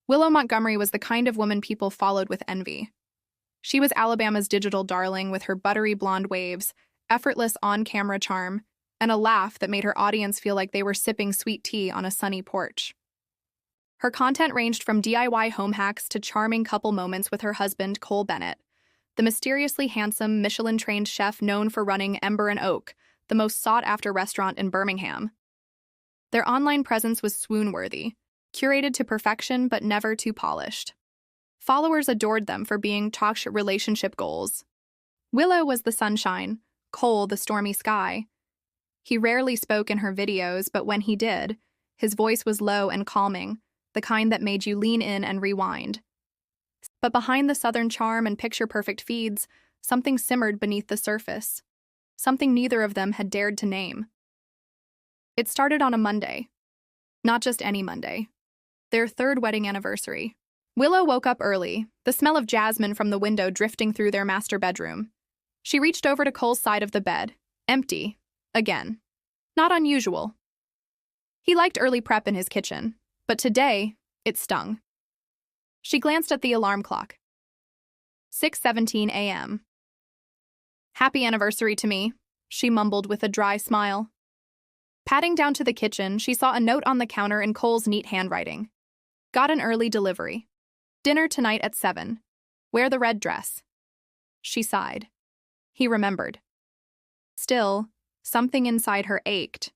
Willow Montgomery was the kind of woman people followed with envy. She was Alabama's digital darling with her buttery blonde waves, effortless on-camera charm, and a laugh that made her audience feel like they were sipping sweet tea on a sunny porch. Her content ranged from DIY home hacks to charming couple moments with her husband, Cole Bennett, the mysteriously handsome Michelin-trained chef known for running Ember and Oak, the most sought-after restaurant in Birmingham. Their online presence was swoon-worthy, curated to perfection but never too polished. Followers adored them for being toxic relationship goals. Willow was the sunshine, Cole the stormy sky. He rarely spoke in her videos, but when he did, his voice was low and calming, the kind that made you lean in and rewind. But behind the southern charm and picture-perfect feeds, something simmered beneath the surface. Something neither of them had dared to name. It started on a Monday. Not just any Monday. Their third wedding anniversary. Willow woke up early, the smell of jasmine from the window drifting through their master bedroom. She reached over to Cole's side of the bed, empty, again. Not unusual. He liked early prep in his kitchen, but today, it stung. She glanced at the alarm clock. 6:17 a.m. "Happy anniversary to me," she mumbled with a dry smile. Padding down to the kitchen, she saw a note on the counter in Cole's neat handwriting. "Got an early delivery. Dinner tonight at 7. Wear the red dress." She sighed. He remembered. Still, something inside her ached.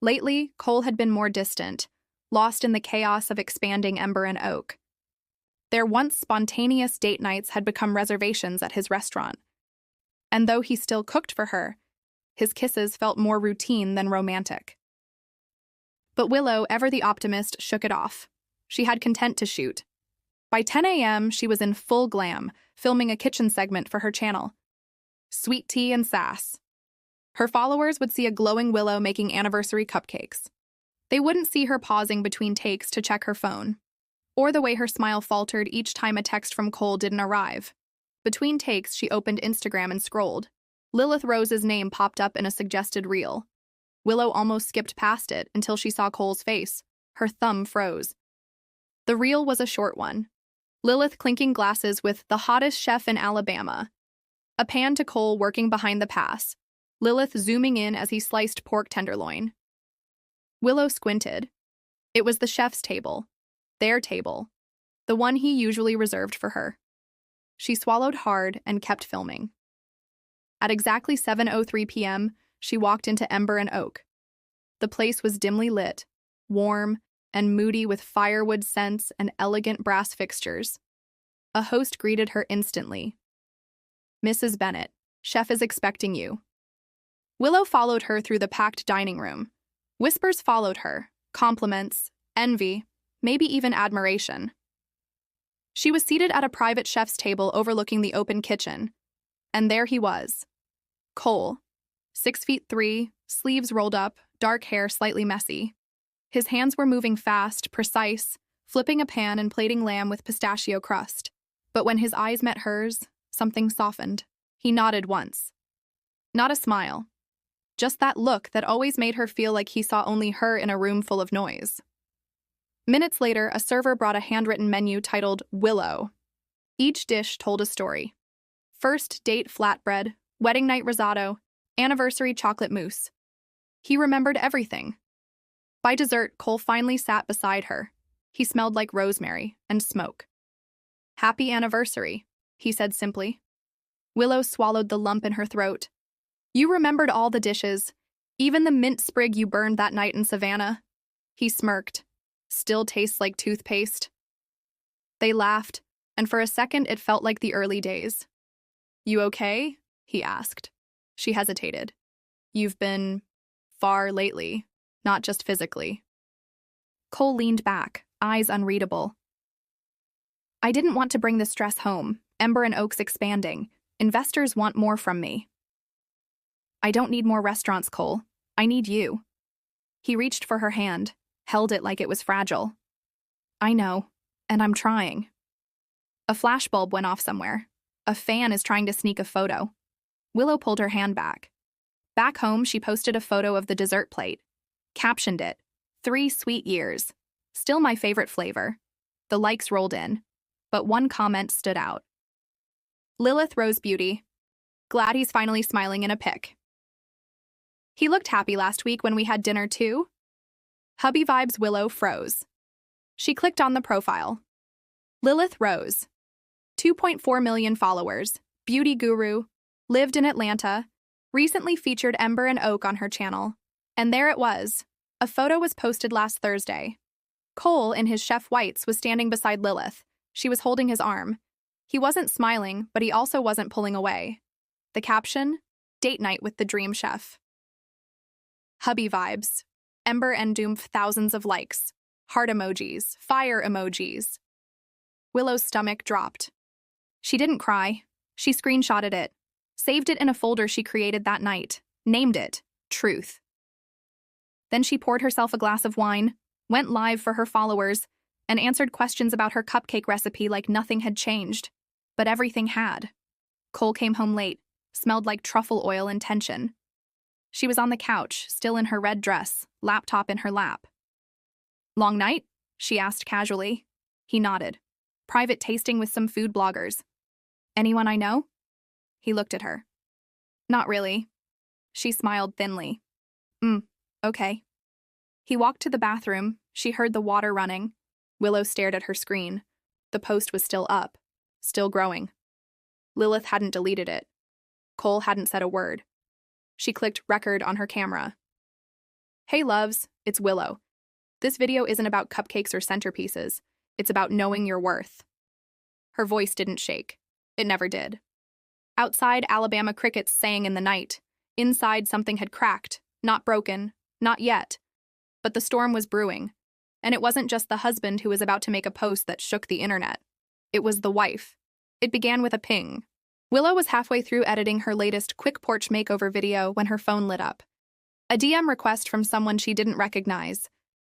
Lately, Cole had been more distant, lost in the chaos of expanding Ember and Oak. Their once spontaneous date nights had become reservations at his restaurant. And though he still cooked for her, his kisses felt more routine than romantic. But Willow, ever the optimist, shook it off. She had content to shoot. By 10 a.m., she was in full glam, filming a kitchen segment for her channel. Sweet tea and sass. Her followers would see a glowing Willow making anniversary cupcakes. They wouldn't see her pausing between takes to check her phone, or the way her smile faltered each time a text from Cole didn't arrive. Between takes, she opened Instagram and scrolled. Lilith Rose's name popped up in a suggested reel. Willow almost skipped past it until she saw Cole's face. Her thumb froze. The reel was a short one. Lilith clinking glasses with the hottest chef in Alabama. A pan to Cole working behind the pass. Lilith zooming in as he sliced pork tenderloin. Willow squinted. It was the chef's table. Their table. The one he usually reserved for her. She swallowed hard and kept filming. At exactly 7:03 p.m., she walked into Ember and Oak. The place was dimly lit, warm, and moody with firewood scents and elegant brass fixtures. A host greeted her instantly. "Mrs. Bennett, chef is expecting you." Willow followed her through the packed dining room. Whispers followed her, compliments, envy, maybe even admiration. She was seated at a private chef's table overlooking the open kitchen, and there he was. Cole, 6'3", sleeves rolled up, dark hair slightly messy. His hands were moving fast, precise, flipping a pan and plating lamb with pistachio crust. But when his eyes met hers, something softened. He nodded once. Not a smile. Just that look that always made her feel like he saw only her in a room full of noise. Minutes later, a server brought a handwritten menu titled Willow. Each dish told a story. First date flatbread, wedding night risotto, anniversary chocolate mousse. He remembered everything. By dessert, Cole finally sat beside her. He smelled like rosemary and smoke. "Happy anniversary," he said simply. Willow swallowed the lump in her throat. "You remembered all the dishes, even the mint sprig you burned that night in Savannah." He smirked. "Still tastes like toothpaste." They laughed, and for a second it felt like the early days. "You okay?" he asked. She hesitated. "You've been far lately, not just physically." Cole leaned back, eyes unreadable. "I didn't want to bring the stress home. Ember and Oak's expanding. Investors want more from me." "I don't need more restaurants, Cole. I need you." He reached for her hand, held it like it was fragile. "I know, and I'm trying." A flashbulb went off somewhere. A fan is trying to sneak a photo. Willow pulled her hand back. Back home, she posted a photo of the dessert plate. Captioned it, 3 sweet years. Still my favorite flavor. The likes rolled in, but one comment stood out. Lilith Rose Beauty. Glad he's finally smiling in a pic. He looked happy last week when we had dinner too. Hubby vibes Willow froze. She clicked on the profile. Lilith Rose. 2.4 million followers, beauty guru, lived in Atlanta, recently featured Ember and Oak on her channel. And there it was. A photo was posted last Thursday. Cole, in his chef whites, was standing beside Lilith. She was holding his arm. He wasn't smiling, but he also wasn't pulling away. The caption? Date night with the dream chef. Hubby vibes. Ember and Doomph thousands of likes. Heart emojis. Fire emojis. Willow's stomach dropped. She didn't cry. She screenshotted it. Saved it in a folder she created that night. Named it Truth. Then she poured herself a glass of wine, went live for her followers, and answered questions about her cupcake recipe like nothing had changed. But everything had. Cole came home late, smelled like truffle oil and tension. She was on the couch, still in her red dress, laptop in her lap. Long night? She asked casually. He nodded. Private tasting with some food bloggers. Anyone I know? He looked at her. Not really. She smiled thinly. Okay. He walked to the bathroom. She heard the water running. Willow stared at her screen. The post was still up, still growing. Lilith hadn't deleted it. Cole hadn't said a word. She clicked record on her camera. Hey loves, it's Willow. This video isn't about cupcakes or centerpieces. It's about knowing your worth. Her voice didn't shake. It never did. Outside, Alabama crickets sang in the night. Inside, something had cracked. Not broken. Not yet. But the storm was brewing. And it wasn't just the husband who was about to make a post that shook the internet. It was the wife. It began with a ping. Willow was halfway through editing her latest quick porch makeover video when her phone lit up. A DM request from someone she didn't recognize.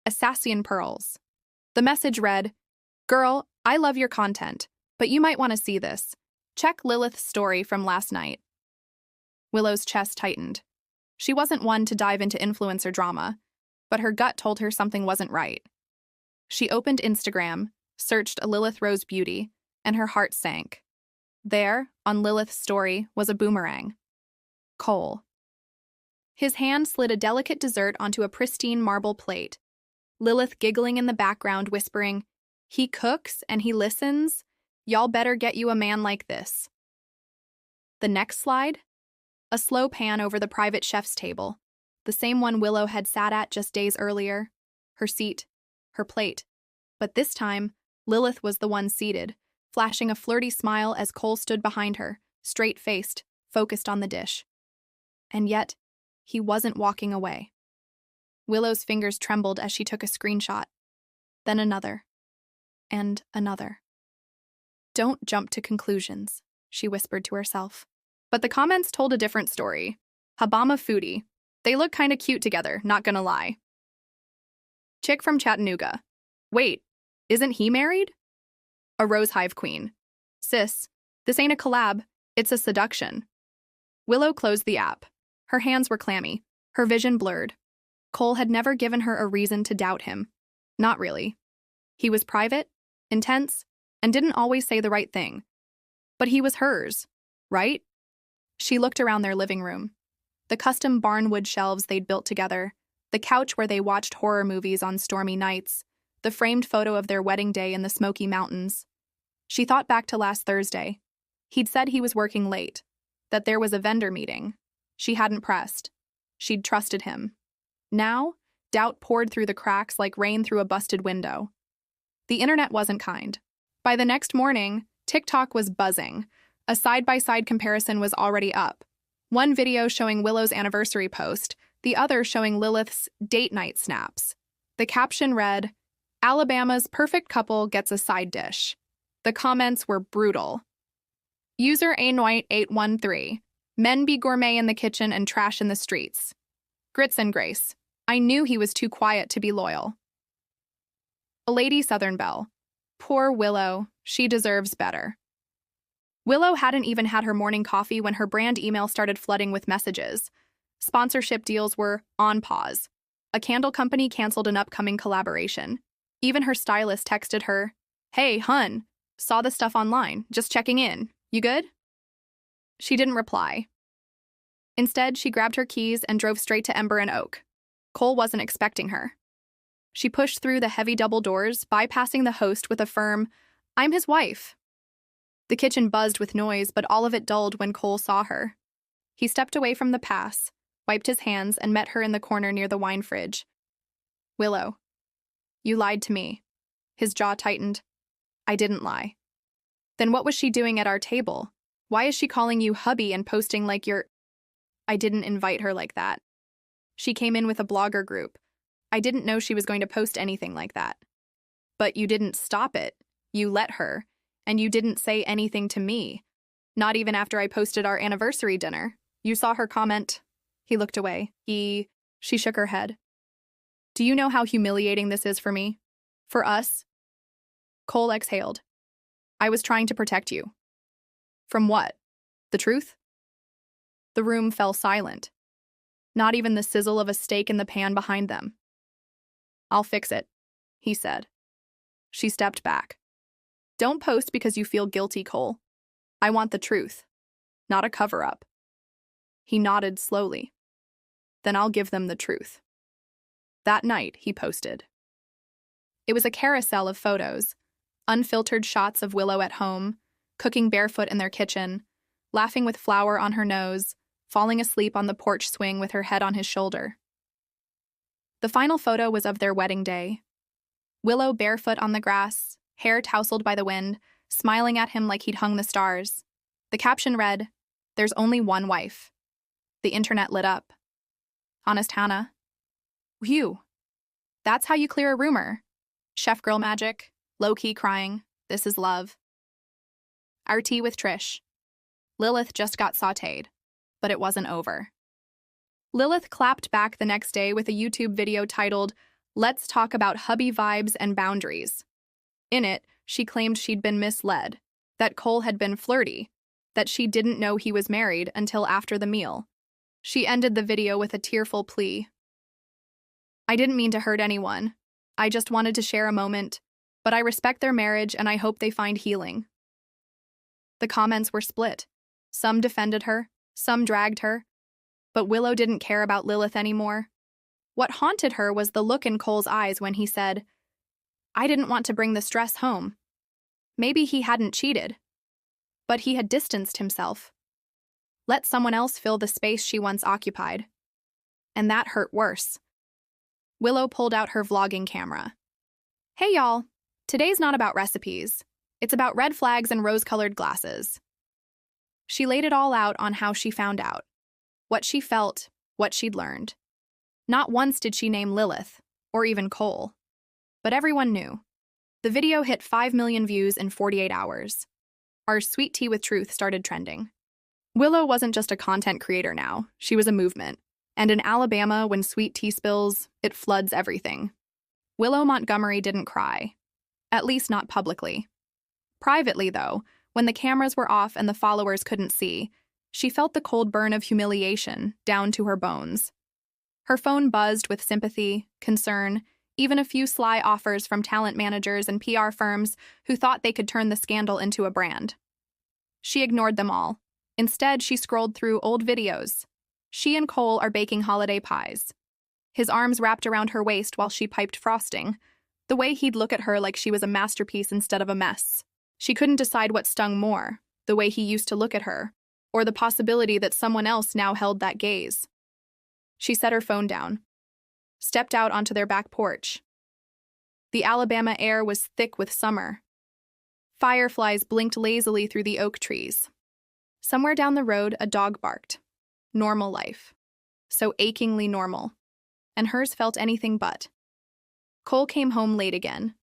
Assassin Pearls. The message read, "Girl, I love your content, but you might want to see this. Check Lilith's story from last night." Willow's chest tightened. She wasn't one to dive into influencer drama, but her gut told her something wasn't right. She opened Instagram, searched a Lilith Rose Beauty, and her heart sank. There, on Lilith's story, was a boomerang. Cole. His hand slid a delicate dessert onto a pristine marble plate. Lilith giggling in the background, whispering, "He cooks and he listens. Y'all better get you a man like this." The next slide? A slow pan over the private chef's table, the same one Willow had sat at just days earlier. Her seat, her plate. But this time, Lilith was the one seated, flashing a flirty smile as Cole stood behind her, straight-faced, focused on the dish. And yet, he wasn't walking away. Willow's fingers trembled as she took a screenshot. Then another. And another. "Don't jump to conclusions," she whispered to herself. But the comments told a different story. Habama foodie. They look kinda cute together, not gonna lie. Chick from Chattanooga. Wait, isn't he married? A Rose Hive queen. Sis, this ain't a collab, it's a seduction. Willow closed the app. Her hands were clammy, her vision blurred. Cole had never given her a reason to doubt him. Not really. He was private, intense, and didn't always say the right thing. But he was hers, right? She looked around their living room. The custom barnwood shelves they'd built together, the couch where they watched horror movies on stormy nights, the framed photo of their wedding day in the Smoky Mountains. She thought back to last Thursday. He'd said he was working late, that there was a vendor meeting. She hadn't pressed. She'd trusted him. Now, doubt poured through the cracks like rain through a busted window. The internet wasn't kind. By the next morning, TikTok was buzzing. A side-by-side comparison was already up. One video showing Willow's anniversary post, the other showing Lilith's date night snaps. The caption read, "Alabama's perfect couple gets a side dish." The comments were brutal. User A-White813. Men be gourmet in the kitchen and trash in the streets. Grits and Grace. I knew he was too quiet to be loyal. A Lady Southern Belle. Poor Willow. She deserves better. Willow hadn't even had her morning coffee when her brand email started flooding with messages. Sponsorship deals were on pause. A candle company canceled an upcoming collaboration. Even her stylist texted her, Hey, hun. Saw the stuff online. Just checking in. You good? She didn't reply. Instead, she grabbed her keys and drove straight to Ember and Oak. Cole wasn't expecting her. She pushed through the heavy double doors, bypassing the host with a firm, "I'm his wife." The kitchen buzzed with noise, but all of it dulled when Cole saw her. He stepped away from the pass, wiped his hands, and met her in the corner near the wine fridge. "Willow, you lied to me." His jaw tightened. "I didn't lie." "Then what was she doing at our table? Why is she calling you hubby and posting like you're—" "I didn't invite her like that. She came in with a blogger group. I didn't know she was going to post anything like that." "But you didn't stop it. You let her. And you didn't say anything to me. Not even after I posted our anniversary dinner. You saw her comment." He looked away. She shook her head. "Do you know how humiliating this is for me? For us?" Cole exhaled. "I was trying to protect you." "From what? The truth?" The room fell silent. Not even the sizzle of a steak in the pan behind them. "I'll fix it," he said. She stepped back. "Don't post because you feel guilty, Cole. I want the truth, not a cover-up." He nodded slowly. "Then I'll give them the truth." That night, he posted. It was a carousel of photos, unfiltered shots of Willow at home, cooking barefoot in their kitchen, laughing with flour on her nose, falling asleep on the porch swing with her head on his shoulder. The final photo was of their wedding day. Willow barefoot on the grass, hair tousled by the wind, smiling at him like he'd hung the stars. The caption read, "There's only one wife." The internet lit up. "Honest Hannah." "Whew. That's how you clear a rumor. Chef girl magic, low-key crying, this is love." Our tea with Trish. Lilith just got sautéed, but it wasn't over. Lilith clapped back the next day with a YouTube video titled, "Let's Talk About Hubby Vibes and Boundaries." In it, she claimed she'd been misled, that Cole had been flirty, that she didn't know he was married until after the meal. She ended the video with a tearful plea. "I didn't mean to hurt anyone. I just wanted to share a moment, but I respect their marriage and I hope they find healing." The comments were split. Some defended her, some dragged her, but Willow didn't care about Lilith anymore. What haunted her was the look in Cole's eyes when he said, "I didn't want to bring the stress home." Maybe he hadn't cheated, but he had distanced himself. Let someone else fill the space she once occupied. And that hurt worse. Willow pulled out her vlogging camera. "Hey y'all, today's not about recipes. It's about red flags and rose-colored glasses." She laid it all out on how she found out, what she felt, what she'd learned. Not once did she name Lilith, or even Cole. But everyone knew. The video hit 5 million views in 48 hours. Our sweet tea with truth started trending. Willow wasn't just a content creator now, she was a movement. And in Alabama, when sweet tea spills, it floods everything. Willow Montgomery didn't cry. At least not publicly. Privately, though, when the cameras were off and the followers couldn't see, she felt the cold burn of humiliation down to her bones. Her phone buzzed with sympathy, concern, even a few sly offers from talent managers and PR firms who thought they could turn the scandal into a brand. She ignored them all. Instead, she scrolled through old videos. She and Cole are baking holiday pies. His arms wrapped around her waist while she piped frosting, the way he'd look at her like she was a masterpiece instead of a mess. She couldn't decide what stung more, the way he used to look at her, or the possibility that someone else now held that gaze. She set her phone down, stepped out onto their back porch. The Alabama air was thick with summer. Fireflies blinked lazily through the oak trees. Somewhere down the road, a dog barked. Normal life. So achingly normal. And hers felt anything but. Cole came home late again.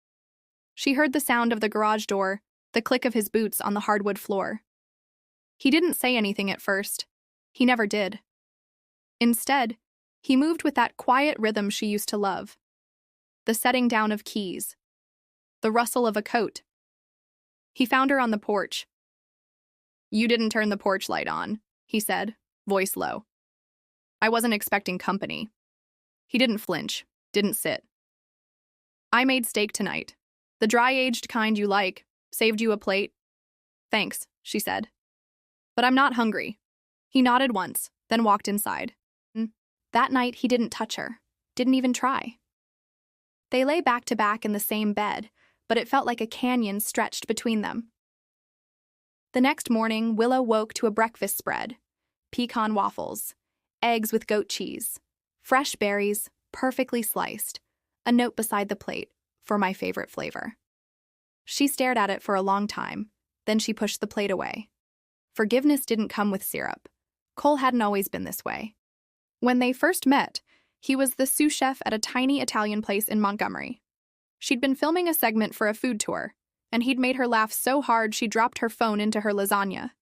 She heard the sound of the garage door, the click of his boots on the hardwood floor. He didn't say anything at first. He never did. Instead, he moved with that quiet rhythm she used to love. The setting down of keys. The rustle of a coat. He found her on the porch. "You didn't turn the porch light on," he said, voice low. "I wasn't expecting company." He didn't flinch, didn't sit. "I made steak tonight. The dry-aged kind you like. Saved you a plate. Thanks, she said. But I'm not hungry. He nodded once, then walked inside. That night, he didn't touch her. Didn't even try. They lay back to back in the same bed, but it felt like a canyon stretched between them. The next morning, Willow woke to a breakfast spread. Pecan waffles, eggs with goat cheese, fresh berries, perfectly sliced, a note beside the plate, for my favorite flavor. She stared at it for a long time, then she pushed the plate away. Forgiveness didn't come with syrup. Cole hadn't always been this way. When they first met, he was the sous chef at a tiny Italian place in Montgomery. She'd been filming a segment for a food tour, and he'd made her laugh so hard she dropped her phone into her lasagna.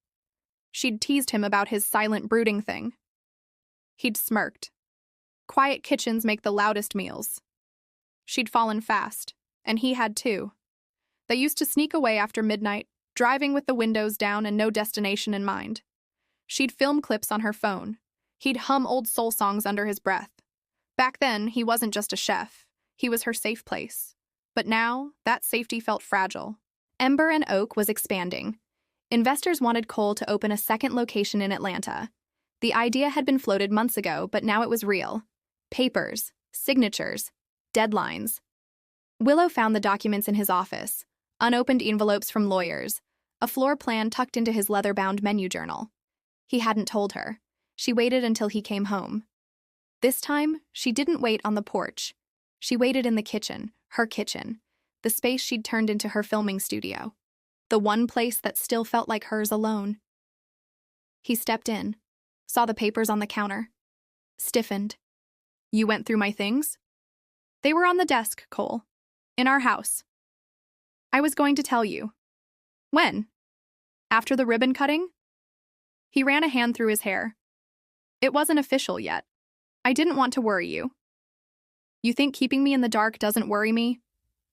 She'd teased him about his silent brooding thing. He'd smirked. Quiet kitchens make the loudest meals. She'd fallen fast, and he had too. They used to sneak away after midnight, driving with the windows down and no destination in mind. She'd film clips on her phone. He'd hum old soul songs under his breath. Back then, he wasn't just a chef. He was her safe place. But now, that safety felt fragile. Ember and Oak was expanding. Investors wanted Cole to open a second location in Atlanta. The idea had been floated months ago, but now it was real. Papers, signatures, deadlines. Willow found the documents in his office, unopened envelopes from lawyers, a floor plan tucked into his leather-bound menu journal. He hadn't told her. She waited until he came home. This time, she didn't wait on the porch. She waited in the kitchen, her kitchen, the space she'd turned into her filming studio, the one place that still felt like hers alone. He stepped in, saw the papers on the counter, stiffened. You went through my things? They were on the desk, Cole. In our house. I was going to tell you. When? After the ribbon cutting? He ran a hand through his hair. It wasn't official yet. I didn't want to worry you. You think keeping me in the dark doesn't worry me?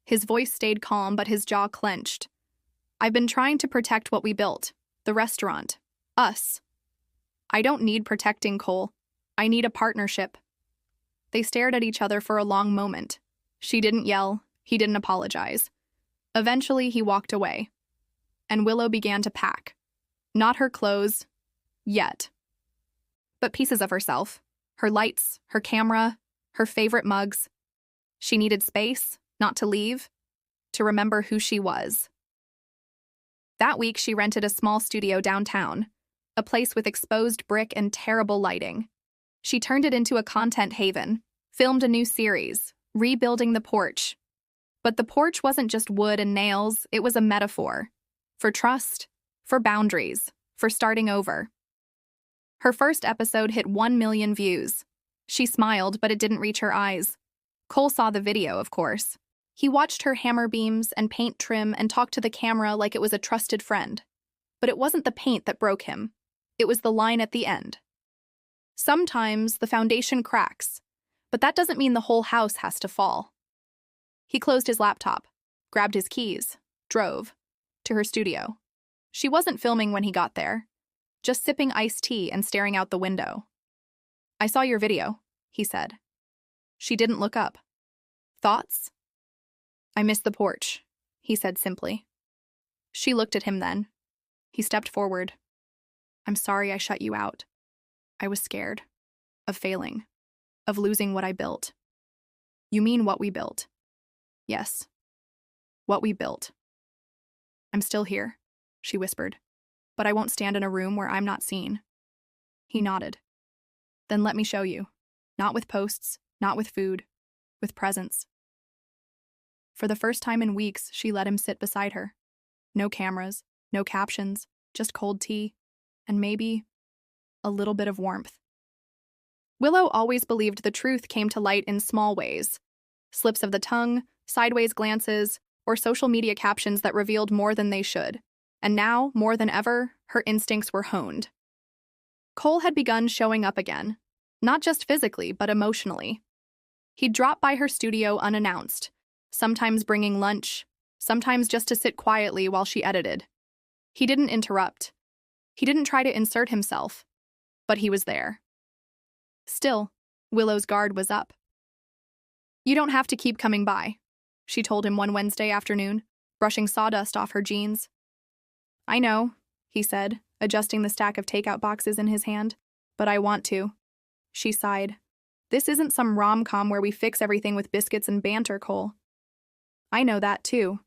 His voice stayed calm, but his jaw clenched. I've been trying to protect what we built. The restaurant. Us. I don't need protecting, Cole. I need a partnership. They stared at each other for a long moment. She didn't yell. He didn't apologize. Eventually, he walked away. And Willow began to pack. Not her clothes. Yet. But pieces of herself. Her lights, her camera, her favorite mugs. She needed space, not to leave, to remember who she was. That week, she rented a small studio downtown, a place with exposed brick and terrible lighting. She turned it into a content haven, filmed a new series, rebuilding the porch. But the porch wasn't just wood and nails, it was a metaphor. For trust, for boundaries, for starting over. Her first episode hit 1 million views. She smiled, but it didn't reach her eyes. Cole saw the video, of course. He watched her hammer beams and paint trim and talked to the camera like it was a trusted friend. But it wasn't the paint that broke him. It was the line at the end. Sometimes the foundation cracks, but that doesn't mean the whole house has to fall. He closed his laptop, grabbed his keys, drove to her studio. She wasn't filming when he got there, just sipping iced tea and staring out the window. I saw your video, he said. She didn't look up. Thoughts? I miss the porch, he said simply. She looked at him then. He stepped forward. I'm sorry I shut you out. I was scared. Of failing. Of losing what I built. You mean what we built? Yes. What we built. I'm still here, she whispered. But I won't stand in a room where I'm not seen. He nodded. Then let me show you. Not with posts, not with food, with presence. For the first time in weeks, she let him sit beside her. No cameras, no captions, just cold tea, and maybe a little bit of warmth. Willow always believed the truth came to light in small ways. Slips of the tongue, sideways glances, or social media captions that revealed more than they should. And now, more than ever, her instincts were honed. Cole had begun showing up again, not just physically, but emotionally. He'd drop by her studio unannounced, sometimes bringing lunch, sometimes just to sit quietly while she edited. He didn't interrupt. He didn't try to insert himself, but he was there. Still, Willow's guard was up. You don't have to keep coming by. she told him one Wednesday afternoon, brushing sawdust off her jeans. I know, he said, adjusting the stack of takeout boxes in his hand, but I want to. She sighed. This isn't some rom-com where we fix everything with biscuits and banter, Cole. I know that, too.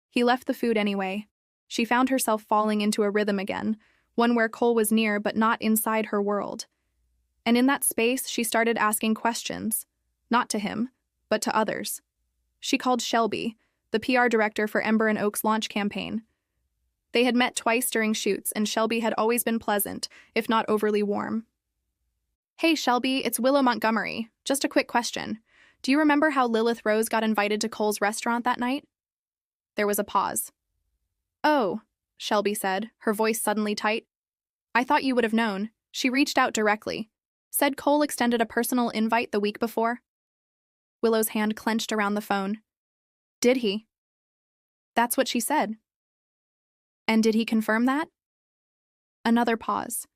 He left the food anyway. She found herself falling into a rhythm again, one where Cole was near but not inside her world. And in that space, she started asking questions, not to him, but to others. She called Shelby, the PR director for Ember and Oak's launch campaign. They had met twice during shoots, and Shelby had always been pleasant, if not overly warm. Hey, Shelby, it's Willow Montgomery. Just a quick question. Do you remember how Lilith Rose got invited to Cole's restaurant that night? There was a pause. Oh, Shelby said, her voice suddenly tight. I thought you would have known. She reached out directly. Said Cole extended a personal invite the week before. Willow's hand clenched around the phone. Did he? That's what she said. And did he confirm that? Another pause.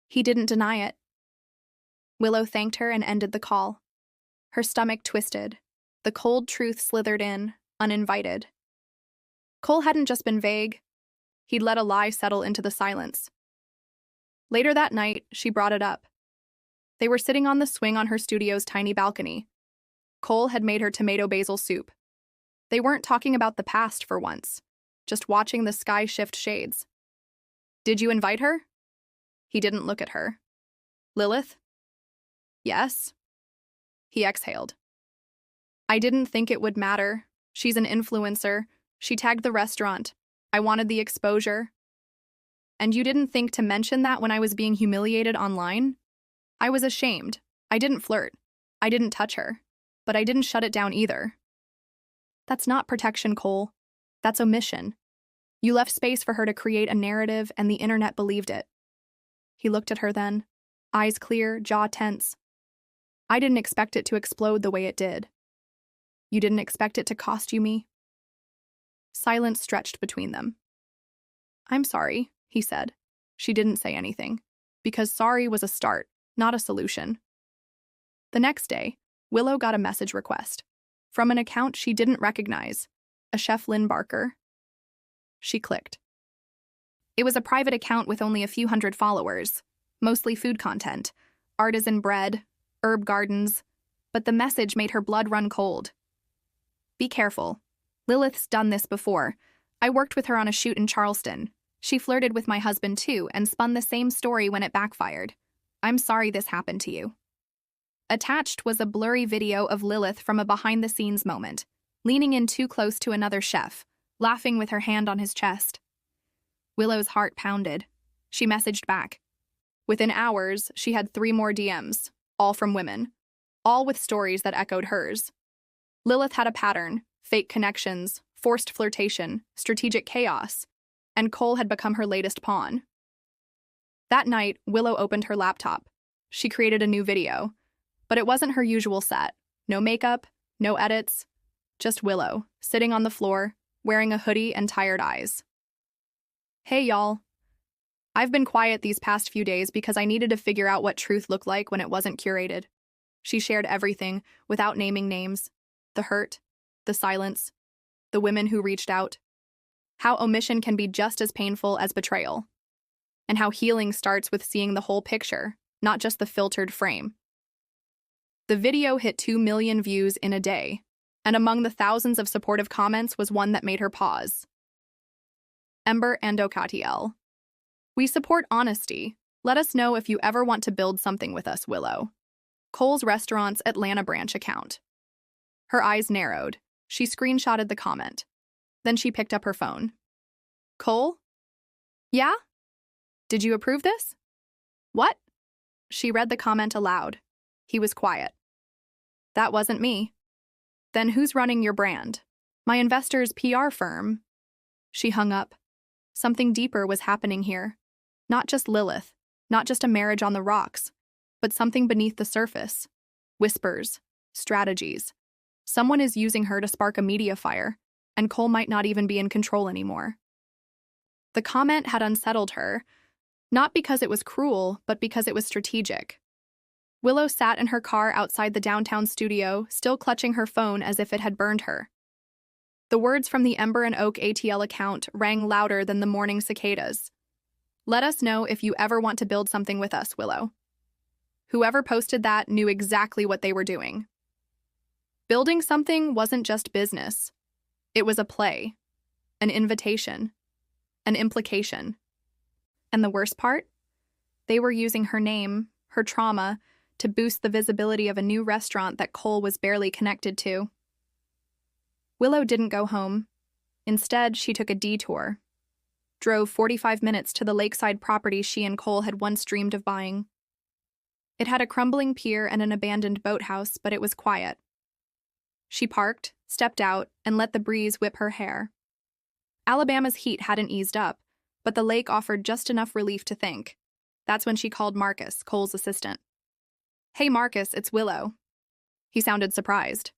He didn't deny it. Willow thanked her and ended the call. Her stomach twisted. The cold truth slithered in, uninvited. Cole hadn't just been vague. He'd let a lie settle into the silence. Later that night, she brought it up. They were sitting on the swing on her studio's tiny balcony. Cole had made her tomato basil soup. They weren't talking about the past for once, just watching the sky shift shades. Did you invite her? He didn't look at her. Lilith? Yes. He exhaled. I didn't think it would matter. She's an influencer. She tagged the restaurant. I wanted the exposure. And you didn't think to mention that when I was being humiliated online? I was ashamed. I didn't flirt. I didn't touch her. But I didn't shut it down either. That's not protection, Cole. That's omission. You left space for her to create a narrative, and the internet believed it. He looked at her then, eyes clear, jaw tense. I didn't expect it to explode the way it did. You didn't expect it to cost you me? Silence stretched between them. I'm sorry, he said. She didn't say anything, because sorry was a start, not a solution. The next day, Willow got a message request from an account she didn't recognize, a Chef Lynn Barker. She clicked. It was a private account with only a few hundred followers, mostly food content, artisan bread, herb gardens, but the message made her blood run cold. Be careful. Lilith's done this before. I worked with her on a shoot in Charleston. She flirted with my husband too and spun the same story when it backfired. I'm sorry this happened to you. Attached was a blurry video of Lilith from a behind-the-scenes moment, leaning in too close to another chef, laughing with her hand on his chest. Willow's heart pounded. She messaged back. Within hours, she had 3 more DMs, all from women, all with stories that echoed hers. Lilith had a pattern, fake connections, forced flirtation, strategic chaos, and Cole had become her latest pawn. That night, Willow opened her laptop. She created a new video, but it wasn't her usual set. No makeup, no edits, just Willow, sitting on the floor, wearing a hoodie and tired eyes. Hey, y'all. I've been quiet these past few days because I needed to figure out what truth looked like when it wasn't curated. She shared everything, without naming names. The hurt, the silence, the women who reached out. How omission can be just as painful as betrayal. And how healing starts with seeing the whole picture, not just the filtered frame. The video hit 2 million views in a day, and among the thousands of supportive comments was one that made her pause. Ember and Okatiel. We support honesty. Let us know if you ever want to build something with us, Willow. Cole's Restaurant's Atlanta branch account. Her eyes narrowed. She screenshotted the comment. Then she picked up her phone. Cole? Yeah? Did you approve this? What? She read the comment aloud. He was quiet. That wasn't me. Then who's running your brand? My investor's PR firm. She hung up. Something deeper was happening here. Not just Lilith, not just a marriage on the rocks, but something beneath the surface. Whispers, strategies. Someone is using her to spark a media fire, and Cole might not even be in control anymore. The comment had unsettled her, not because it was cruel, but because it was strategic. Willow sat in her car outside the downtown studio, still clutching her phone as if it had burned her. The words from the Ember and Oak ATL account rang louder than the morning cicadas. "Let us know if you ever want to build something with us, Willow." Whoever posted that knew exactly what they were doing. Building something wasn't just business. It was a play, an invitation, an implication. And the worst part? They were using her name, her trauma, to boost the visibility of a new restaurant that Cole was barely connected to. Willow didn't go home. Instead, she took a detour. Drove 45 minutes to the lakeside property she and Cole had once dreamed of buying. It had a crumbling pier and an abandoned boathouse, but it was quiet. She parked, stepped out, and let the breeze whip her hair. Alabama's heat hadn't eased up, but the lake offered just enough relief to think. That's when she called Marcus, Cole's assistant. "Hey Marcus, it's Willow." He sounded surprised.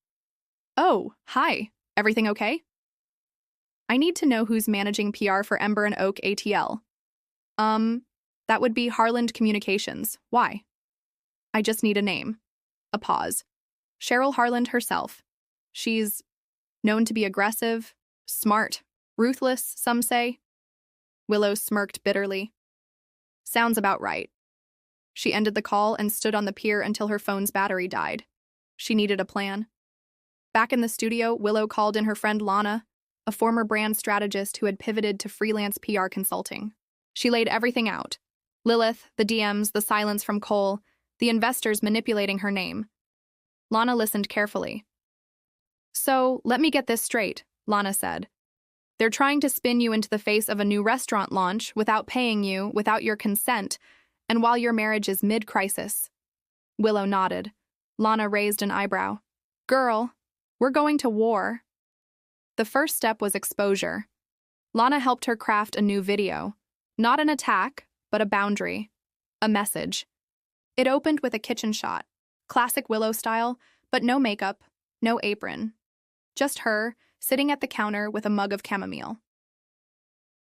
"Oh, hi. Everything okay?" "I need to know who's managing PR for Ember and Oak ATL." That would be Harland Communications. Why?" "I just need a name." A pause. "Cheryl Harland herself. She's known to be aggressive, smart, ruthless, some say." Willow smirked bitterly. "Sounds about right." She ended the call and stood on the pier until her phone's battery died. She needed a plan. Back in the studio, Willow called in her friend Lana, a former brand strategist who had pivoted to freelance PR consulting. She laid everything out. Lilith, the DMs, the silence from Cole, the investors manipulating her name. Lana listened carefully. "So, let me get this straight," Lana said. "They're trying to spin you into the face of a new restaurant launch without paying you, without your consent, and while your marriage is mid-crisis." Willow nodded. Lana raised an eyebrow. "Girl, we're going to war." The first step was exposure. Lana helped her craft a new video. Not an attack, but a boundary. A message. It opened with a kitchen shot. Classic Willow style, but no makeup, no apron. Just her, sitting at the counter with a mug of chamomile.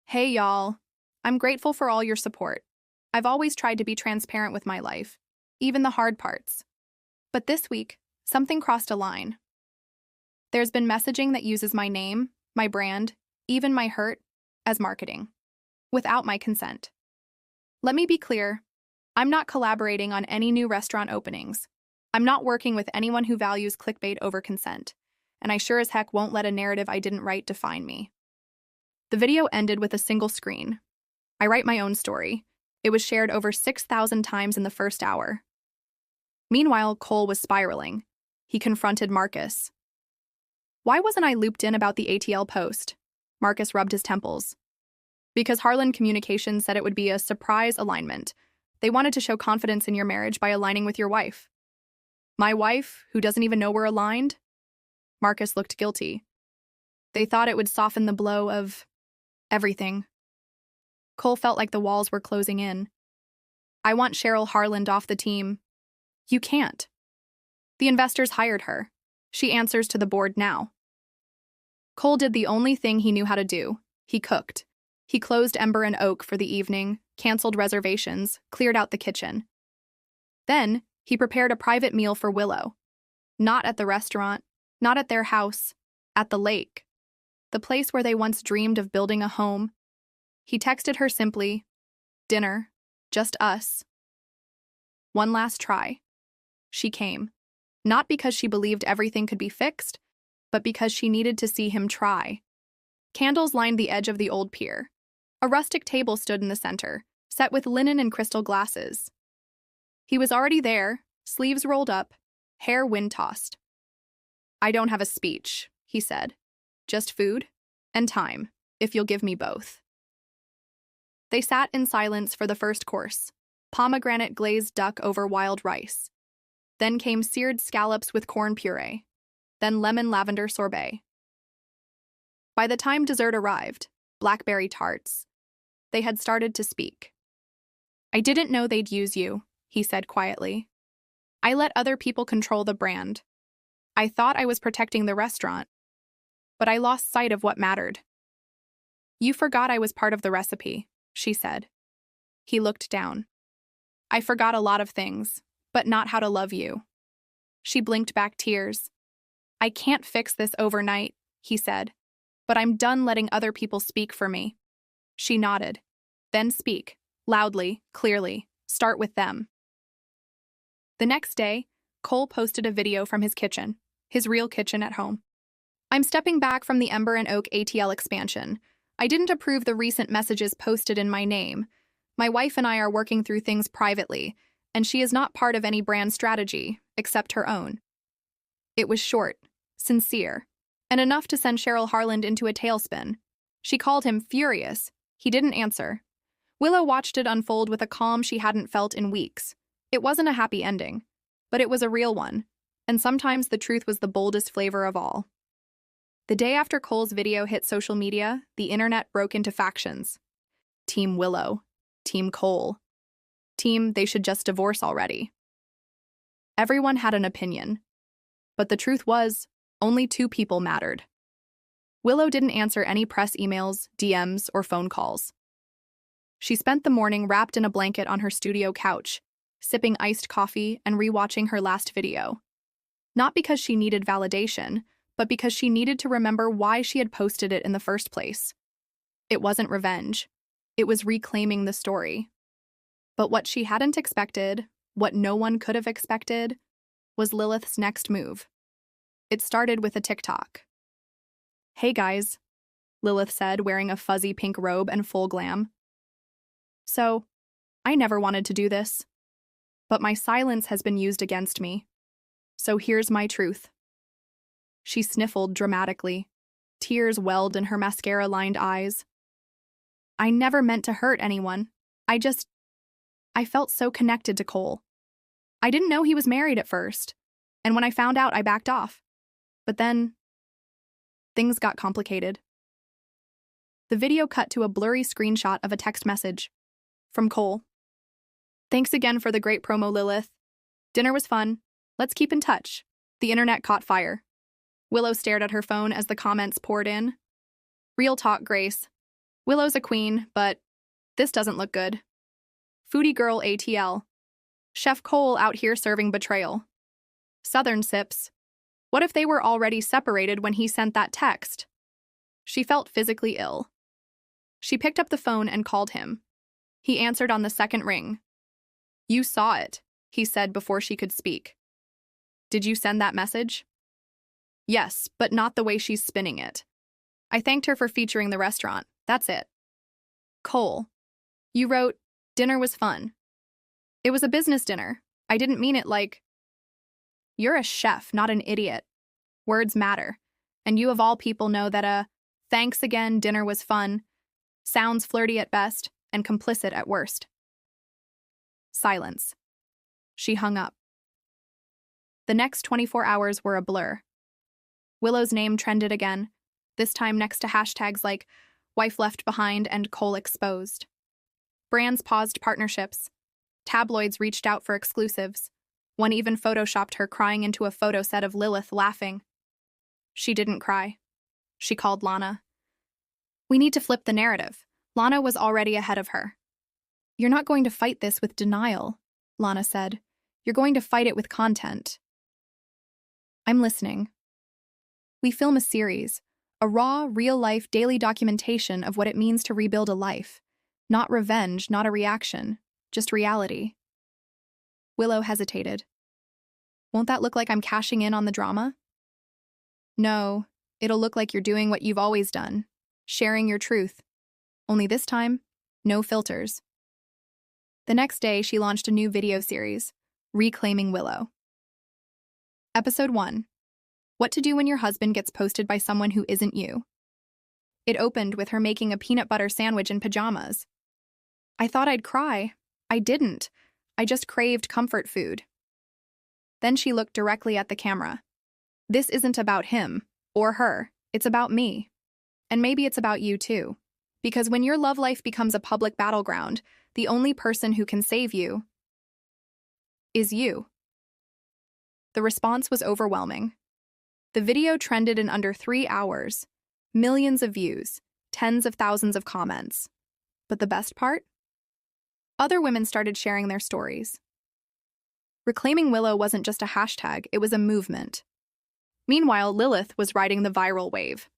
"Hey, y'all. I'm grateful for all your support. I've always tried to be transparent with my life, even the hard parts. But this week, something crossed a line. There's been messaging that uses my name, my brand, even my hurt, as marketing, without my consent. Let me be clear, I'm not collaborating on any new restaurant openings. I'm not working with anyone who values clickbait over consent, and I sure as heck won't let a narrative I didn't write define me." The video ended with a single screen. I write my own story. It was shared over 6,000 times in the first hour. Meanwhile, Cole was spiraling. He confronted Marcus. "Why wasn't I looped in about the ATL post?" Marcus rubbed his temples. "Because Harland Communications said it would be a surprise alignment. They wanted to show confidence in your marriage by aligning with your wife." "My wife, who doesn't even know we're aligned?" Marcus looked guilty. "They thought it would soften the blow of everything." Cole felt like the walls were closing in. "I want Cheryl Harland off the team." "You can't. The investors hired her. She answers to the board now." Cole did the only thing he knew how to do. He cooked. He closed Ember and Oak for the evening, canceled reservations, cleared out the kitchen. Then, he prepared a private meal for Willow. Not at the restaurant, not at their house, at the lake. The place where they once dreamed of building a home. He texted her simply, "Dinner, just us." One last try. She came. Not because she believed everything could be fixed, but because she needed to see him try. Candles lined the edge of the old pier. A rustic table stood in the center, set with linen and crystal glasses. He was already there, sleeves rolled up, hair wind-tossed. "I don't have a speech," he said. "Just food and time, if you'll give me both." They sat in silence for the first course, pomegranate glazed duck over wild rice. Then came seared scallops with corn puree. Then lemon lavender sorbet. By the time dessert arrived, blackberry tarts, they had started to speak. "I didn't know they'd use you," he said quietly. "I let other people control the brand. I thought I was protecting the restaurant, but I lost sight of what mattered." "You forgot I was part of the recipe," she said. He looked down. "I forgot a lot of things, but not how to love you. She blinked back tears. I can't fix this overnight, he said, but I'm done letting other people speak for me. She nodded. Then speak, loudly, clearly. Start with them. The next day, Cole posted a video from his kitchen, his real kitchen at home. I'm stepping back from the Ember and Oak ATL expansion. I didn't approve the recent messages posted in my name. My wife and I are working through things privately, and she is not part of any brand strategy, except her own. It was short, sincere, and enough to send Cheryl Harland into a tailspin. She called him furious. He didn't answer. Willow watched it unfold with a calm she hadn't felt in weeks. It wasn't a happy ending, but it was a real one, and sometimes the truth was the boldest flavor of all. The day after Cole's video hit social media, the internet broke into factions. Team Willow, Team Cole, Team they should just divorce already. Everyone had an opinion, but the truth was, only two people mattered. Willow didn't answer any press emails, DMs, or phone calls. She spent the morning wrapped in a blanket on her studio couch, sipping iced coffee and rewatching her last video. Not because she needed validation, but because she needed to remember why she had posted it in the first place. It wasn't revenge. It was reclaiming the story. But what she hadn't expected, what no one could have expected, was Lilith's next move. It started with a TikTok. Hey guys, Lilith said, wearing a fuzzy pink robe and full glam. So, I never wanted to do this, but my silence has been used against me. So here's my truth. She sniffled dramatically. Tears welled in her mascara-lined eyes. I never meant to hurt anyone. I felt so connected to Cole. I didn't know he was married at first, and when I found out, I backed off. But then, things got complicated. The video cut to a blurry screenshot of a text message from Cole. Thanks again for the great promo, Lilith. Dinner was fun. Let's keep in touch. The internet caught fire. Willow stared at her phone as the comments poured in. Real talk, Grace. Willow's a queen, but this doesn't look good. Foodie girl ATL. Chef Cole out here serving betrayal. Southern sips. What if they were already separated when he sent that text? She felt physically ill. She picked up the phone and called him. He answered on the second ring. You saw it, he said before she could speak. Did you send that message? Yes, but not the way she's spinning it. I thanked her for featuring the restaurant. That's it. Cole. You wrote, dinner was fun. It was a business dinner. I didn't mean it like... You're a chef, not an idiot. Words matter. And you of all people know that a thanks again, dinner was fun sounds flirty at best and complicit at worst. Silence. She hung up. The next 24 hours were a blur. Willow's name trended again, this time next to hashtags like wife left behind and Cole exposed. Brands paused partnerships. Tabloids reached out for exclusives. One even photoshopped her crying into a photo set of Lilith laughing. She didn't cry. She called Lana. We need to flip the narrative. Lana was already ahead of her. You're not going to fight this with denial, Lana said. You're going to fight it with content. I'm listening. We film a series, a raw, real-life daily documentation of what it means to rebuild a life. Not revenge, not a reaction, just reality. Willow hesitated. Won't that look like I'm cashing in on the drama? No, it'll look like you're doing what you've always done, sharing your truth. Only this time, no filters. The next day, she launched a new video series, Reclaiming Willow. Episode 1. What to do when your husband gets posted by someone who isn't you. It opened with her making a peanut butter sandwich in pajamas. I thought I'd cry. I didn't. I just craved comfort food. Then she looked directly at the camera. This isn't about him, or her. It's about me. And maybe it's about you too. Because when your love life becomes a public battleground, the only person who can save you is you. The response was overwhelming. The video trended in under 3 hours. Millions of views, tens of thousands of comments. But the best part? Other women started sharing their stories. Reclaiming Willow wasn't just a hashtag, it was a movement. Meanwhile, Lilith was riding the viral wave.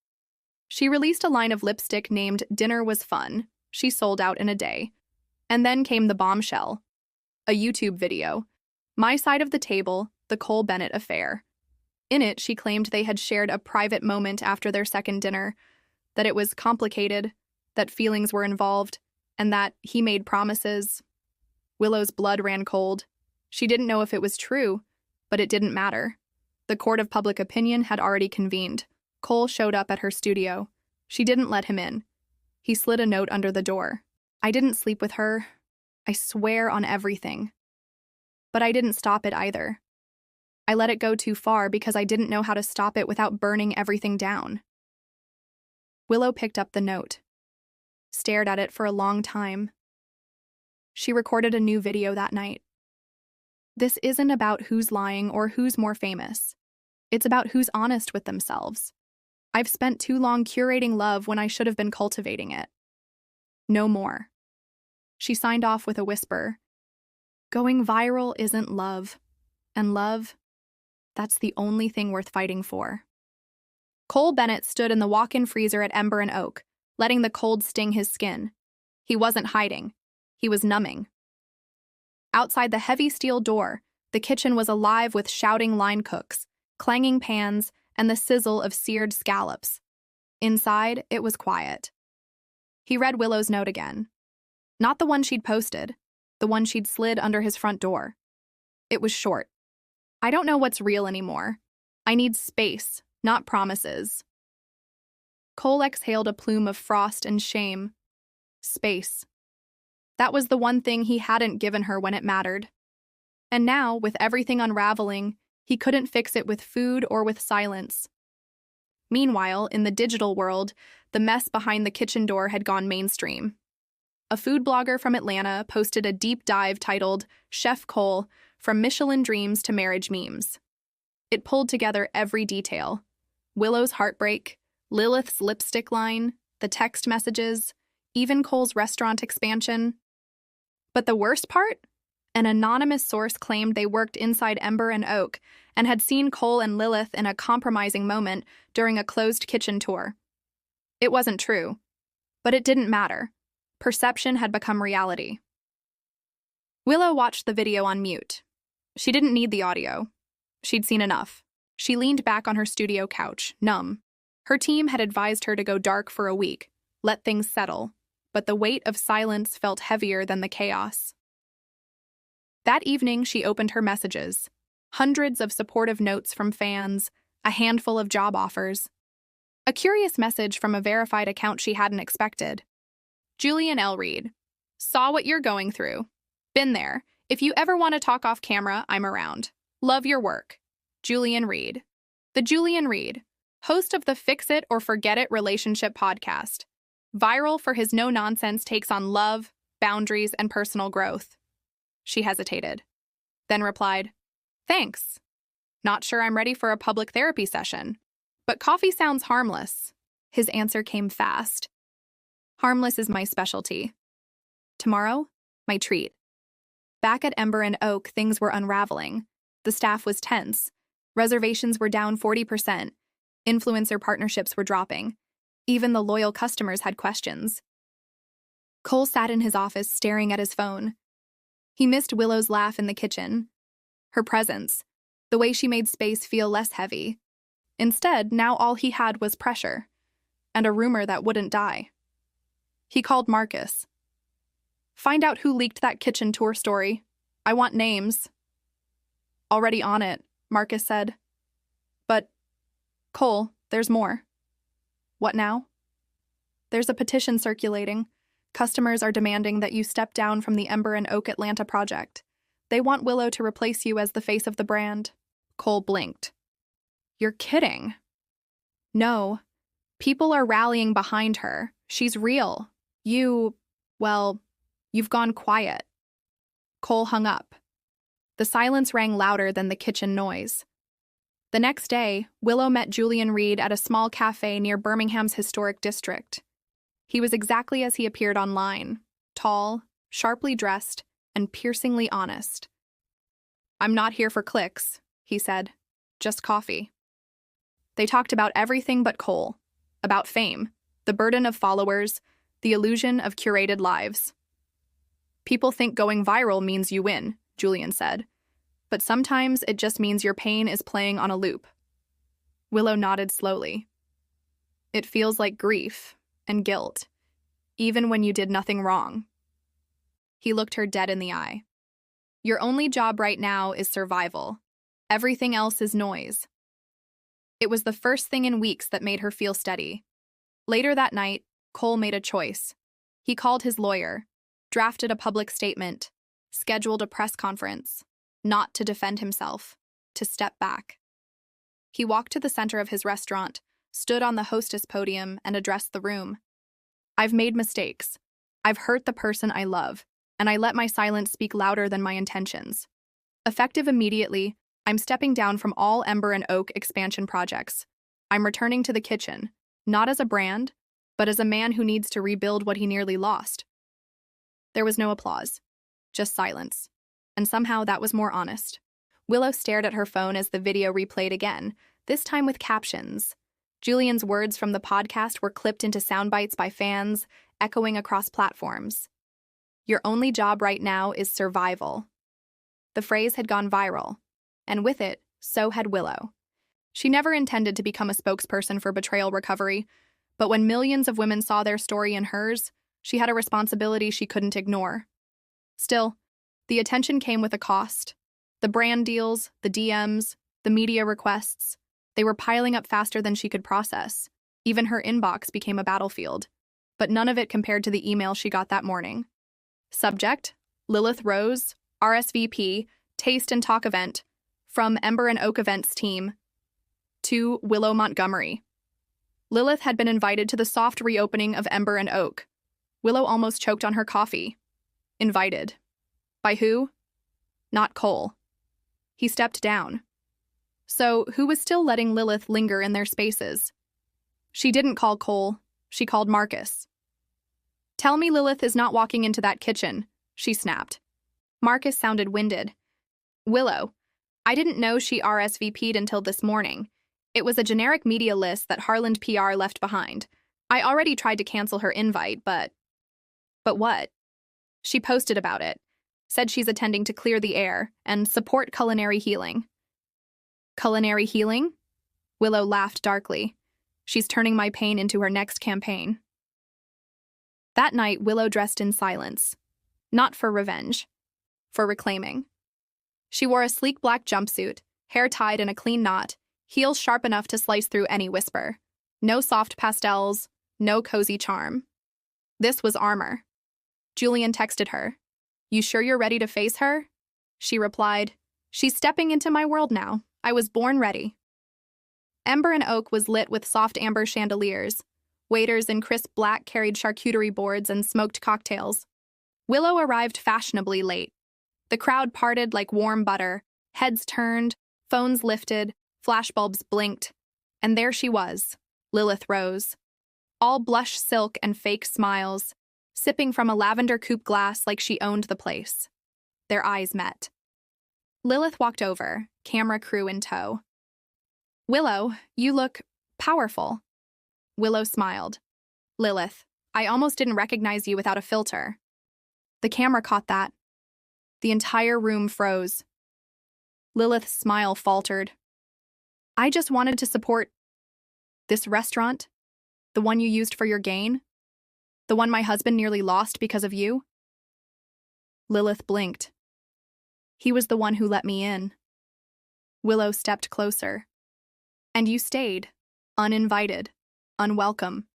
She released a line of lipstick named Dinner Was Fun. She sold out in a day. And then came the bombshell. A YouTube video. My Side of the Table, the Cole Bennett Affair. In it, she claimed they had shared a private moment after their second dinner, that it was complicated, that feelings were involved, and that he made promises. Willow's blood ran cold. She didn't know if it was true, but it didn't matter. The court of public opinion had already convened. Cole showed up at her studio. She didn't let him in. He slid a note under the door. I didn't sleep with her. I swear on everything. But I didn't stop it either. I let it go too far because I didn't know how to stop it without burning everything down. Willow picked up the note, stared at it for a long time. She recorded a new video that night. This isn't about who's lying or who's more famous. It's about who's honest with themselves. I've spent too long curating love when I should have been cultivating it. No more. She signed off with a whisper. Going viral isn't love. And love, that's the only thing worth fighting for. Cole Bennett stood in the walk-in freezer at Ember and Oak, letting the cold sting his skin. He wasn't hiding. He was numbing. Outside the heavy steel door, the kitchen was alive with shouting line cooks, clanging pans, and the sizzle of seared scallops. Inside, it was quiet. He read Willow's note again. Not the one she'd posted, the one she'd slid under his front door. It was short. I don't know what's real anymore. I need space, not promises. Cole exhaled a plume of frost and shame. Space. That was the one thing he hadn't given her when it mattered. And now, with everything unraveling, he couldn't fix it with food or with silence. Meanwhile, in the digital world, the mess behind the kitchen door had gone mainstream. A food blogger from Atlanta posted a deep dive titled Chef Cole, From Michelin Dreams to Marriage Memes. It pulled together every detail. Willow's heartbreak, Lilith's lipstick line, the text messages, even Cole's restaurant expansion. But the worst part? An anonymous source claimed they worked inside Ember and Oak and had seen Cole and Lilith in a compromising moment during a closed kitchen tour. It wasn't true, but it didn't matter. Perception had become reality. Willow watched the video on mute. She didn't need the audio. She'd seen enough. She leaned back on her studio couch, numb. Her team had advised her to go dark for a week, let things settle, but the weight of silence felt heavier than the chaos. That evening, she opened her messages. Hundreds of supportive notes from fans, a handful of job offers. A curious message from a verified account she hadn't expected. Julian L. Reed. Saw what you're going through. Been there. If you ever want to talk off camera, I'm around. Love your work. Julian Reed. The Julian Reed, host of the Fix It or Forget It relationship podcast. Viral for his no-nonsense takes on love, boundaries, and personal growth. She hesitated, then replied, Thanks. Not sure I'm ready for a public therapy session, but coffee sounds harmless. His answer came fast. Harmless is my specialty. Tomorrow, my treat. Back at Ember and Oak, things were unraveling. The staff was tense. Reservations were down 40%. Influencer partnerships were dropping. Even the loyal customers had questions. Cole sat in his office staring at his phone. He missed Willow's laugh in the kitchen. Her presence. The way she made space feel less heavy. Instead, now all he had was pressure. And a rumor that wouldn't die. He called Marcus. Find out who leaked that kitchen tour story. I want names. Already on it, Marcus said. But, Cole, there's more. What now? There's a petition circulating. Customers are demanding that you step down from the Ember and Oak Atlanta project. They want Willow to replace you as the face of the brand. Cole blinked. You're kidding. No. People are rallying behind her. She's real. You've gone quiet. Cole hung up. The silence rang louder than the kitchen noise. The next day, Willow met Julian Reed at a small cafe near Birmingham's historic district. He was exactly as he appeared online, tall, sharply dressed, and piercingly honest. "I'm not here for clicks," he said. "Just coffee." They talked about everything but Cole, about fame, the burden of followers, the illusion of curated lives. "People think going viral means you win," Julian said. "But sometimes it just means your pain is playing on a loop." Willow nodded slowly. "It feels like grief and guilt, even when you did nothing wrong." He looked her dead in the eye. "Your only job right now is survival. Everything else is noise." It was the first thing in weeks that made her feel steady. Later that night, Cole made a choice. He called his lawyer, drafted a public statement, scheduled a press conference, not to defend himself, to step back. He walked to the center of his restaurant, stood on the hostess podium, and addressed the room. "I've made mistakes. I've hurt the person I love, and I let my silence speak louder than my intentions. Effective immediately, I'm stepping down from all Ember and Oak expansion projects. I'm returning to the kitchen, not as a brand, but as a man who needs to rebuild what he nearly lost." There was no applause, just silence, and somehow that was more honest. Willow stared at her phone as the video replayed again, this time with captions. Julian's words from the podcast were clipped into sound bites by fans, echoing across platforms. "Your only job right now is survival." The phrase had gone viral, and with it, so had Willow. She never intended to become a spokesperson for betrayal recovery, but when millions of women saw their story in hers, she had a responsibility she couldn't ignore. Still, the attention came with a cost. The brand deals, the DMs, the media requests, they were piling up faster than she could process. Even her inbox became a battlefield. But none of it compared to the email she got that morning. Subject: Lilith Rose, RSVP, Taste and Talk Event, from Ember and Oak Events team, to Willow Montgomery. Lilith had been invited to the soft reopening of Ember and Oak. Willow almost choked on her coffee. Invited. By who? Not Cole. He stepped down. So, who was still letting Lilith linger in their spaces? She didn't call Cole. She called Marcus. "Tell me Lilith is not walking into that kitchen," she snapped. Marcus sounded winded. "Willow, I didn't know she RSVP'd until this morning. It was a generic media list that Harland PR left behind. I already tried to cancel her invite, but..." "But what?" "She posted about it. Said she's attending to clear the air and support culinary healing." "Culinary healing?" Willow laughed darkly. "She's turning my pain into her next campaign." That night, Willow dressed in silence. Not for revenge. For reclaiming. She wore a sleek black jumpsuit, hair tied in a clean knot, heels sharp enough to slice through any whisper. No soft pastels, no cozy charm. This was armor. Julian texted her. "You sure you're ready to face her?" She replied, "She's stepping into my world now. I was born ready." Ember and Oak was lit with soft amber chandeliers. Waiters in crisp black carried charcuterie boards and smoked cocktails. Willow arrived fashionably late. The crowd parted like warm butter, heads turned, phones lifted, flashbulbs blinked. And there she was, Lilith Rose. All blush silk and fake smiles, sipping from a lavender coupe glass like she owned the place. Their eyes met. Lilith walked over, camera crew in tow. "Willow, you look powerful." Willow smiled. "Lilith, I almost didn't recognize you without a filter." The camera caught that. The entire room froze. Lilith's smile faltered. "I just wanted to support this restaurant, the one you used for your gain, the one my husband nearly lost because of you." Lilith blinked. "He was the one who let me in." Willow stepped closer. "And you stayed, uninvited, unwelcome."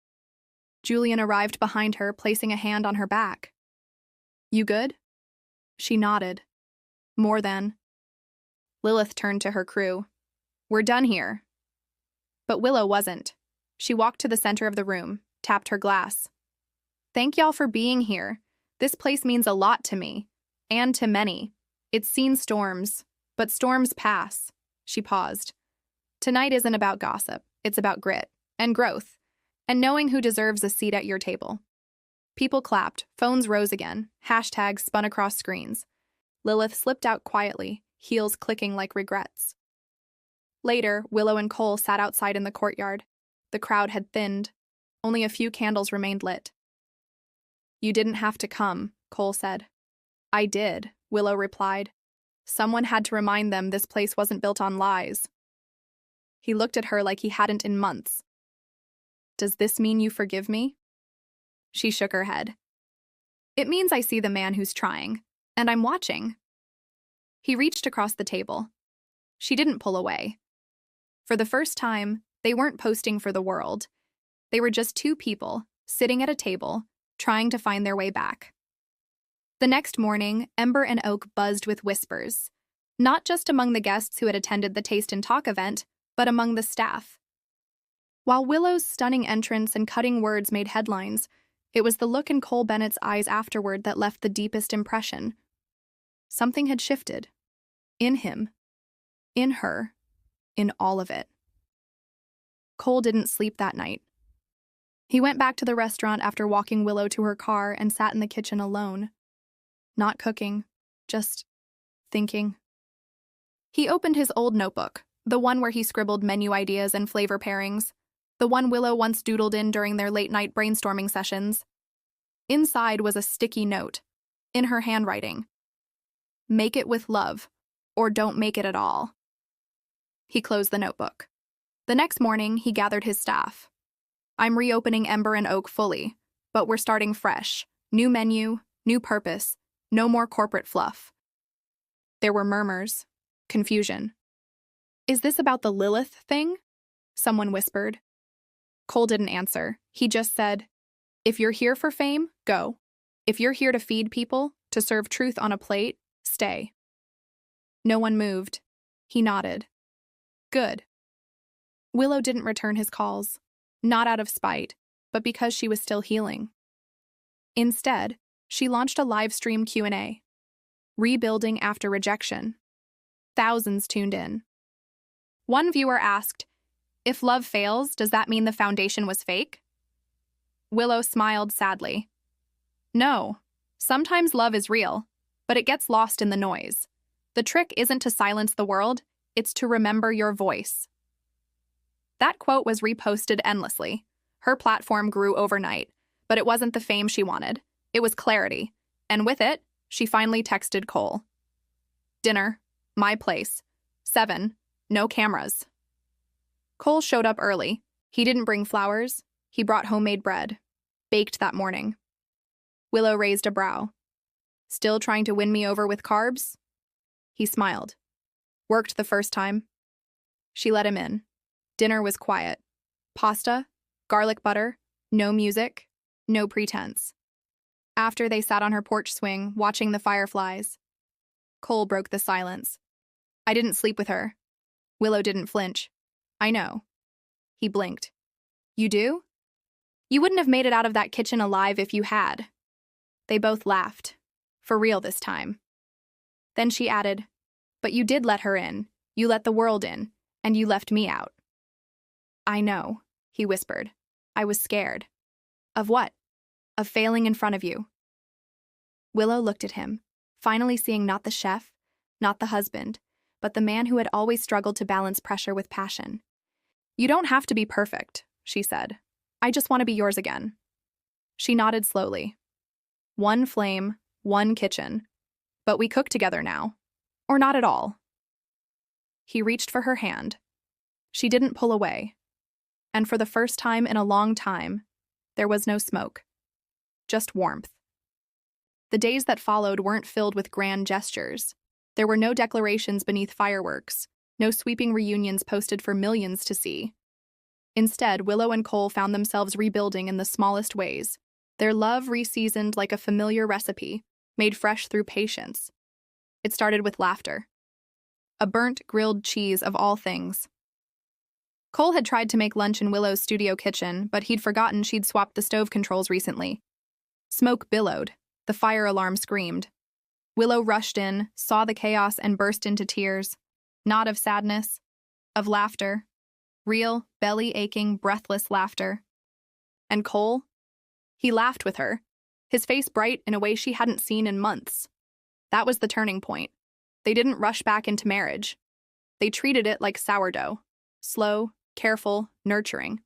Julian arrived behind her, placing a hand on her back. "You good?" She nodded. "More than." Lilith turned to her crew. "We're done here." But Willow wasn't. She walked to the center of the room, tapped her glass. "Thank y'all for being here. This place means a lot to me, and to many. It's seen storms, but storms pass." She paused. "Tonight isn't about gossip. It's about grit and growth and knowing who deserves a seat at your table." People clapped, phones rose again, hashtags spun across screens. Lilith slipped out quietly, heels clicking like regrets. Later, Willow and Cole sat outside in the courtyard. The crowd had thinned. Only a few candles remained lit. "You didn't have to come," Cole said. "I did," Willow replied. "Someone had to remind them this place wasn't built on lies." He looked at her like he hadn't in months. "Does this mean you forgive me?" She shook her head. "It means I see the man who's trying, and I'm watching." He reached across the table. She didn't pull away. For the first time, they weren't posting for the world. They were just two people, sitting at a table, trying to find their way back. The next morning, Ember and Oak buzzed with whispers, not just among the guests who had attended the Taste and Talk event, but among the staff. While Willow's stunning entrance and cutting words made headlines, it was the look in Cole Bennett's eyes afterward that left the deepest impression. Something had shifted. In him. In her. In all of it. Cole didn't sleep that night. He went back to the restaurant after walking Willow to her car and sat in the kitchen alone. Not cooking, just thinking. He opened his old notebook, the one where he scribbled menu ideas and flavor pairings, the one Willow once doodled in during their late-night brainstorming sessions. Inside was a sticky note, in her handwriting. "Make it with love, or don't make it at all." He closed the notebook. The next morning, he gathered his staff. "I'm reopening Ember and Oak fully, but we're starting fresh. New menu, new purpose, no more corporate fluff." There were murmurs, confusion. "Is this about the Lilith thing?" someone whispered. Cole didn't answer. He just said, "If you're here for fame, go. If you're here to feed people, to serve truth on a plate, stay." No one moved. He nodded. Good. Willow didn't return his calls, not out of spite, but because she was still healing. Instead, she launched a live stream Q&A. Rebuilding after rejection. Thousands tuned in. One viewer asked, "If love fails, does that mean the foundation was fake?" Willow smiled sadly. "No. Sometimes love is real, but it gets lost in the noise. The trick isn't to silence the world, it's to remember your voice." That quote was reposted endlessly. Her platform grew overnight, but it wasn't the fame she wanted. It was clarity, and with it, she finally texted Cole. "Dinner, my place. 7, no cameras." Cole showed up early. He didn't bring flowers. He brought homemade bread, baked that morning. Willow raised a brow. "Still trying to win me over with carbs?" He smiled. "Worked the first time." She let him in. Dinner was quiet. Pasta, garlic butter, no music, no pretense. After they sat on her porch swing, watching the fireflies, Cole broke the silence. "I didn't sleep with her." Willow didn't flinch. "I know." He blinked. "You do?" "You wouldn't have made it out of that kitchen alive if you had." They both laughed. For real this time. Then she added, "But you did let her in. You let the world in, and you left me out." "I know," he whispered. "I was scared." "Of what?" "Of failing in front of you." Willow looked at him, finally seeing not the chef, not the husband, but the man who had always struggled to balance pressure with passion. "You don't have to be perfect," she said. "I just want to be yours again." She nodded slowly. "One flame, one kitchen. But we cook together now. Or not at all." He reached for her hand. She didn't pull away. And for the first time in a long time, there was no smoke. Just warmth. The days that followed weren't filled with grand gestures. There were no declarations beneath fireworks, no sweeping reunions posted for millions to see. Instead, Willow and Cole found themselves rebuilding in the smallest ways, their love reseasoned like a familiar recipe, made fresh through patience. It started with laughter. A burnt, grilled cheese of all things. Cole had tried to make lunch in Willow's studio kitchen, but he'd forgotten she'd swapped the stove controls recently. Smoke billowed. The fire alarm screamed. Willow rushed in, saw the chaos, and burst into tears. Not of sadness, of laughter. Real, belly-aching, breathless laughter. And Cole? He laughed with her, his face bright in a way she hadn't seen in months. That was the turning point. They didn't rush back into marriage. They treated it like sourdough. Slow, careful, nurturing.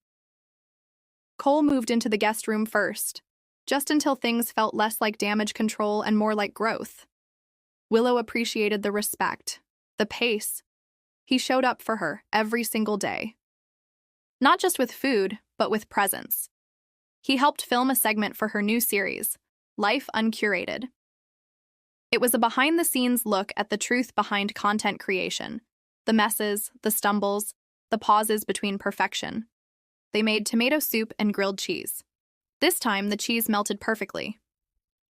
Cole moved into the guest room first, just until things felt less like damage control and more like growth. Willow appreciated the respect, the pace. He showed up for her every single day. Not just with food, but with presence. He helped film a segment for her new series, Life Uncurated. It was a behind-the-scenes look at the truth behind content creation, the messes, the stumbles, the pauses between perfection. They made tomato soup and grilled cheese. This time, the cheese melted perfectly.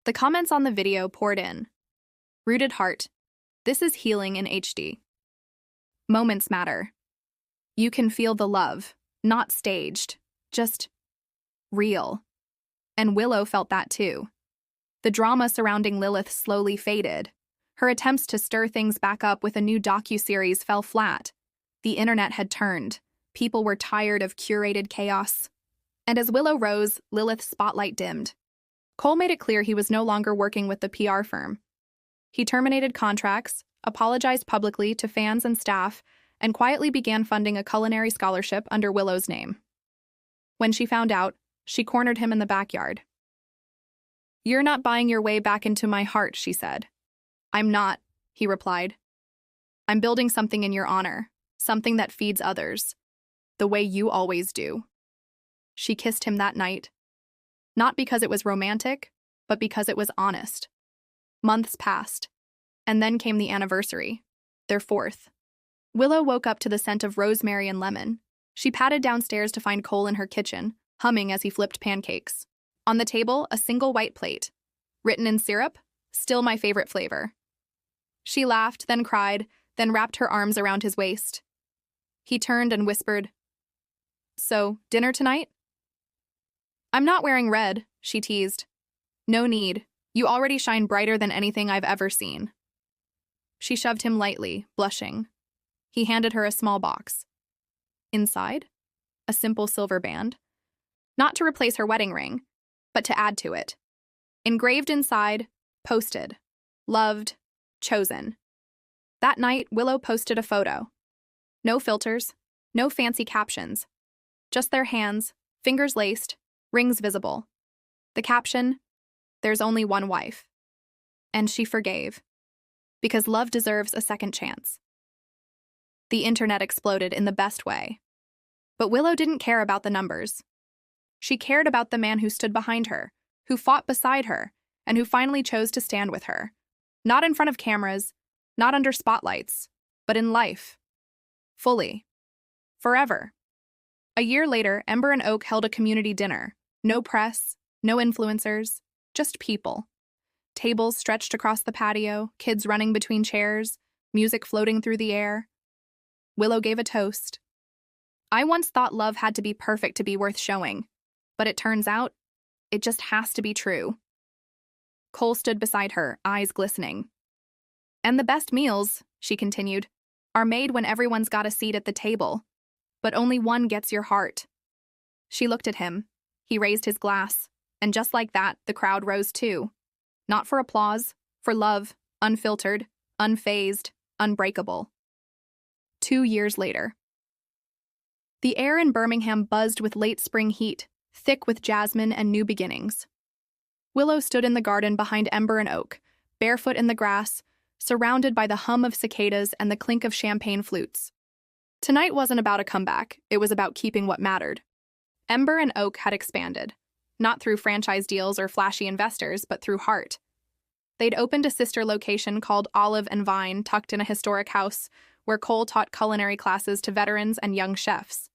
The comments on the video poured in. Rooted heart. This is healing in HD. Moments matter. You can feel the love, not staged, just real. And Willow felt that too. The drama surrounding Lilith slowly faded. Her attempts to stir things back up with a new docuseries fell flat. The internet had turned. People were tired of curated chaos. And as Willow rose, Lilith's spotlight dimmed. Cole made it clear he was no longer working with the PR firm. He terminated contracts, apologized publicly to fans and staff, and quietly began funding a culinary scholarship under Willow's name. When she found out, she cornered him in the backyard. "You're not buying your way back into my heart," she said. "I'm not," he replied. "I'm building something in your honor, something that feeds others, the way you always do." She kissed him that night, not because it was romantic, but because it was honest. Months passed, and then came the anniversary, their fourth. Willow woke up to the scent of rosemary and lemon. She padded downstairs to find Cole in her kitchen, humming as he flipped pancakes. On the table, a single white plate. Written in syrup, "Still my favorite flavor." She laughed, then cried, then wrapped her arms around his waist. He turned and whispered, "So, dinner tonight?" "I'm not wearing red," she teased. "No need. You already shine brighter than anything I've ever seen." She shoved him lightly, blushing. He handed her a small box. Inside, a simple silver band. Not to replace her wedding ring, but to add to it. Engraved inside, posted, loved, chosen. That night, Willow posted a photo. No filters, no fancy captions. Just their hands, fingers laced, rings visible. The caption, "There's only one wife." And she forgave. Because love deserves a second chance. The internet exploded in the best way. But Willow didn't care about the numbers. She cared about the man who stood behind her, who fought beside her, and who finally chose to stand with her. Not in front of cameras, not under spotlights, but in life. Fully. Forever. A year later, Ember and Oak held a community dinner. No press, no influencers, just people. Tables stretched across the patio, kids running between chairs, music floating through the air. Willow gave a toast. "I once thought love had to be perfect to be worth showing, but it turns out, it just has to be true." Cole stood beside her, eyes glistening. "And the best meals," she continued, "are made when everyone's got a seat at the table, but only one gets your heart." She looked at him. He raised his glass, and just like that, the crowd rose too. Not for applause, for love, unfiltered, unfazed, unbreakable. 2 years later. The air in Birmingham buzzed with late spring heat, thick with jasmine and new beginnings. Willow stood in the garden behind Ember and Oak, barefoot in the grass, surrounded by the hum of cicadas and the clink of champagne flutes. Tonight wasn't about a comeback, it was about keeping what mattered. Ember and Oak had expanded, not through franchise deals or flashy investors, but through heart. They'd opened a sister location called Olive and Vine, tucked in a historic house, where Cole taught culinary classes to veterans and young chefs.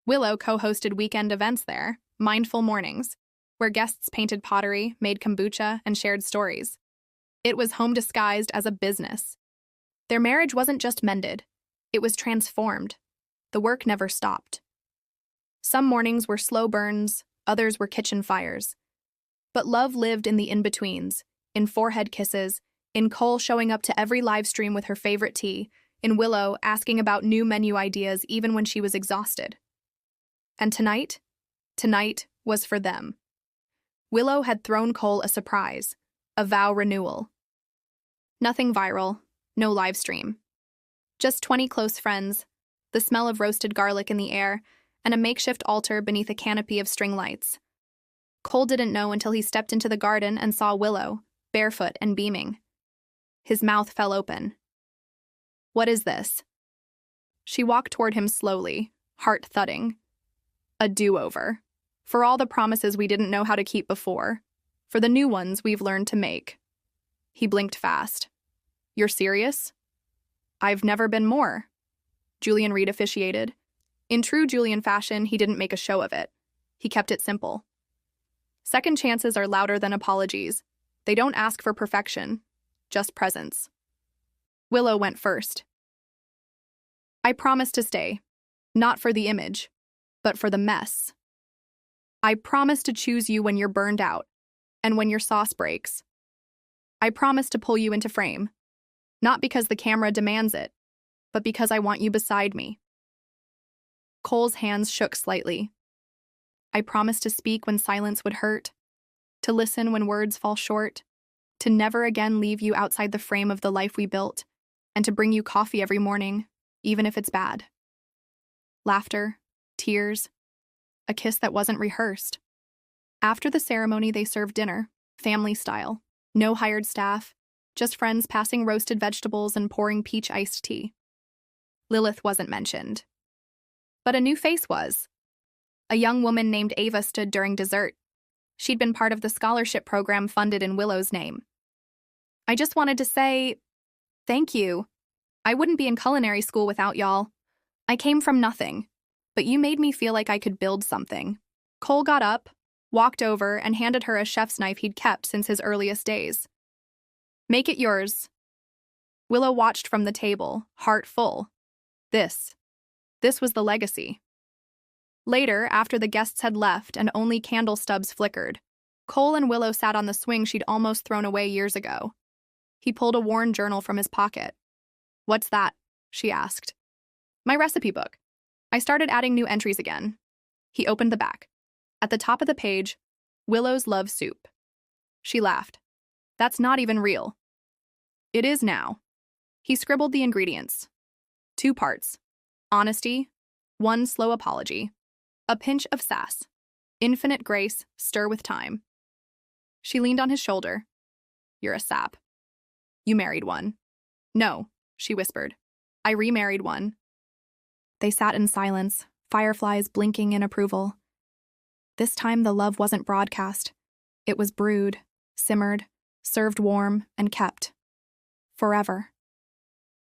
Willow co-hosted weekend events there, mindful mornings, where guests painted pottery, made kombucha, and shared stories. It was home disguised as a business. Their marriage wasn't just mended, it was transformed. The work never stopped. Some mornings were slow burns, others were kitchen fires. But love lived in the in-betweens, in forehead kisses, in Cole showing up to every live stream with her favorite tea, in Willow asking about new menu ideas even when she was exhausted. And tonight was for them. Willow had thrown Cole a surprise, a vow renewal. Nothing viral, No live stream. Just 20 close friends, the smell of roasted garlic in the air, and a makeshift altar beneath a canopy of string lights. Cole didn't know until he stepped into the garden and saw Willow, barefoot and beaming. His mouth fell open. "What is this?" She walked toward him slowly, heart thudding. "A do-over. For all the promises we didn't know how to keep before. For the new ones we've learned to make." He blinked fast. "You're serious?" "I've never been more." Julian Reed officiated. In true Julian fashion, he didn't make a show of it. He kept it simple. Second chances are louder than apologies. They don't ask for perfection, just presence. Willow went first. "I promise to stay, not for the image, but for the mess. I promise to choose you when you're burned out, and when your sauce breaks. I promise to pull you into frame, not because the camera demands it, but because I want you beside me." Cole's hands shook slightly. "I promise to speak when silence would hurt, to listen when words fall short, to never again leave you outside the frame of the life we built, and to bring you coffee every morning, even if it's bad." Laughter, tears, a kiss that wasn't rehearsed. After the ceremony, they served dinner, family style. No hired staff, just friends passing roasted vegetables and pouring peach iced tea. Lilith wasn't mentioned. But a new face was. A young woman named Ava stood during dessert. She'd been part of the scholarship program funded in Willow's name. "I just wanted to say, thank you. I wouldn't be in culinary school without y'all. I came from nothing, but you made me feel like I could build something." Cole got up, walked over, and handed her a chef's knife he'd kept since his earliest days. "Make it yours." Willow watched from the table, heart full. This was the legacy. Later, after the guests had left and only candle stubs flickered, Cole and Willow sat on the swing she'd almost thrown away years ago. He pulled a worn journal from his pocket. "What's that?" she asked. "My recipe book. I started adding new entries again." He opened the back. At the top of the page, "Willow's Love Soup." She laughed. "That's not even real." "It is now." He scribbled the ingredients. 2 parts. Honesty, 1 slow apology. A pinch of sass. Infinite grace, stir with time. She leaned on his shoulder. "You're a sap. You married one." "No," she whispered. "I remarried one." They sat in silence, fireflies blinking in approval. This time the love wasn't broadcast. It was brewed, simmered, served warm, and kept. Forever.